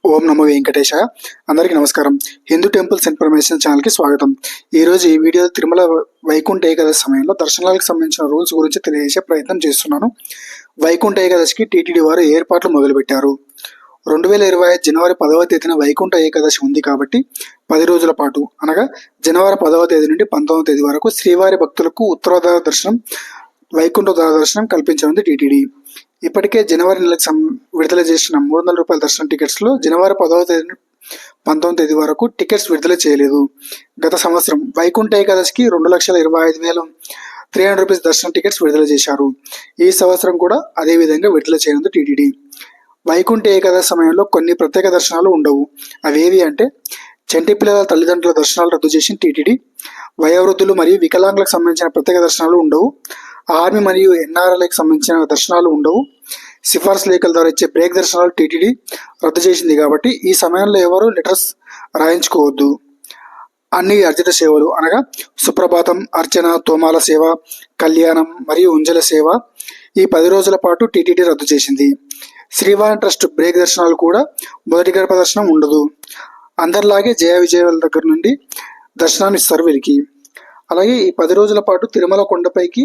ఓం నమో వెంకటేశాయ. అందరికీ నమస్కారం. Hindu temples information ఛానల్కి స్వాగతం. ఈరోజు ఈ వీడియో తిరుమల వైకుంఠ ఏకాదశి సమయంలో దర్శనాలకు సంబంధించిన రూల్స్ గురించి తెలియజేసే ప్రయత్నం చేస్తున్నాను. వైకుంఠ ఏకాదశికి టీటీడీ వారు ఏర్పాట్లు మొదలుపెట్టారు. 2025 జనవరి 10వ తేదీన వైకుంఠ ఏకాదశి ఉంది కాబట్టి 10 రోజుల పాటు అనగా జనవరి 10వ తేదీ నుండి 19వ తేదీ వరకు శ్రీవారి భక్తులకు ఉత్తరాధార దర్శనం, వైకుంఠ ద్వార దర్శనం కల్పించనుంది టీటీడీ. ఇప్పటికే జనవరి నెలకు విడుదల చేసిన 300 రూపాయల దర్శనం టికెట్స్లో జనవరి 10వ తేదీ 19వ తేదీ వరకు టికెట్స్ విడుదల చేయలేదు. గత సంవత్సరం వైకుంఠ ఏకాదశికి 2,25,300 రూపీస్ దర్శనం టికెట్స్ విడుదల చేశారు. ఈ సంవత్సరం కూడా అదే విధంగా విడుదల చేయనుంది టీటీడీ. వైకుంఠ ఏకాదశి సమయంలో కొన్ని ప్రత్యేక దర్శనాలు ఉండవు. అవేవి అంటే చంటి పిల్లల తల్లిదండ్రుల దర్శనాలు రద్దు చేసిన టీటీడీ, వయోవృద్ధులు మరియు వికలాంగులకు సంబంధించిన ప్రత్యేక దర్శనాలు ఉండవు, ఆర్మీ మరియు ఎన్ఆర్ఎల్కి సంబంధించిన దర్శనాలు ఉండవు, సిఫార్సు లేఖల ద్వారా ఇచ్చే బ్రేక్ దర్శనాలు టీటీడీ రద్దు చేసింది కాబట్టి ఈ సమయంలో ఎవరు లెటర్స్ రాయించుకోవద్దు. అన్ని అర్జిత సేవలు అనగా సుప్రభాతం, అర్చన, తోమాల సేవ, కళ్యాణం మరియు ఉంజల సేవ ఈ 10 రోజుల పాటు టీటీడీ రద్దు చేసింది. శ్రీవారి ట్రస్ట్ బ్రేక్ దర్శనాలు కూడా మొదటి గడప దర్శనం ఉండదు. అందరిలాగే జయ విజయాల దగ్గర నుండి దర్శనాన్ని ఇస్తారు వీరికి. అలాగే ఈ 10 రోజుల పాటు తిరుమల కొండపైకి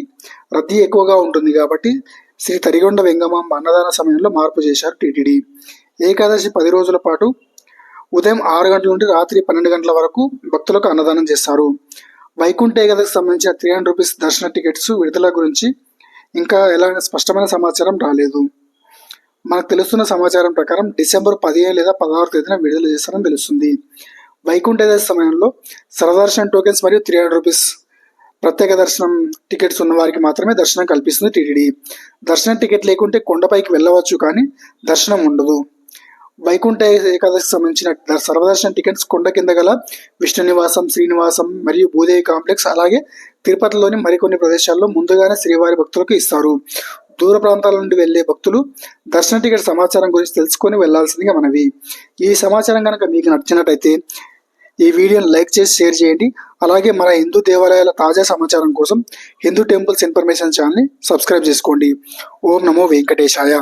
రద్దీ ఎక్కువగా ఉంటుంది కాబట్టి శ్రీ తరిగొండ వెంగమాంబ అన్నదాన సమయంలో మార్పు చేశారు టీటీడీ. ఏకాదశి 10 రోజుల పాటు ఉదయం 6 గంటల నుండి రాత్రి 12 గంటల వరకు భక్తులకు అన్నదానం చేస్తారు. వైకుంఠ ఏకాదశికి సంబంధించిన 300 రూపీస్ దర్శన టికెట్స్ విడుదల గురించి ఇంకా ఎలాంటి స్పష్టమైన సమాచారం రాలేదు. మనకు తెలుస్తున్న సమాచారం ప్రకారం డిసెంబర్ 15 లేదా 16వ తేదీన విడుదల చేస్తారని తెలుస్తుంది. వైకుంఠ ఏకాదశి సమయంలో సర్వదర్శన్ టోకెన్స్ మరియు 300 రూపీస్ ప్రత్యేక దర్శనం టికెట్స్ ఉన్న వారికి మాత్రమే దర్శనం కల్పిస్తుంది టీటీడీ. దర్శనం టికెట్ లేకుంటే కొండపైకి వెళ్ళవచ్చు కానీ దర్శనం ఉండదు. వైకుంఠ ఏకాదశికి సంబంధించిన సర్వదర్శన టికెట్స్ కొండ కింద గల విష్ణు నివాసం, శ్రీనివాసం మరియు భూదేవి కాంప్లెక్స్ అలాగే తిరుపతిలోని మరికొన్ని ప్రదేశాల్లో ముందుగానే శ్రీవారి భక్తులకు ఇస్తారు. దూర ప్రాంతాల నుండి వెళ్లే భక్తులు దర్శన టికెట్ సమాచారం గురించి తెలుసుకొని వెళ్లాల్సిందిగా మనవి. ఈ సమాచారం కనుక మీకు నచ్చినట్టయితే ఈ వీడియోని లైక్ చేసి షేర్ చేయండి. అలాగే మన హిందూ దేవాలయాల తాజా సమాచారం కోసం హిందూ టెంపుల్స్ ఇన్ఫర్మేషన్ ఛానల్ని సబ్స్క్రైబ్ చేసుకోండి. ఓం నమో వెంకటేశాయ.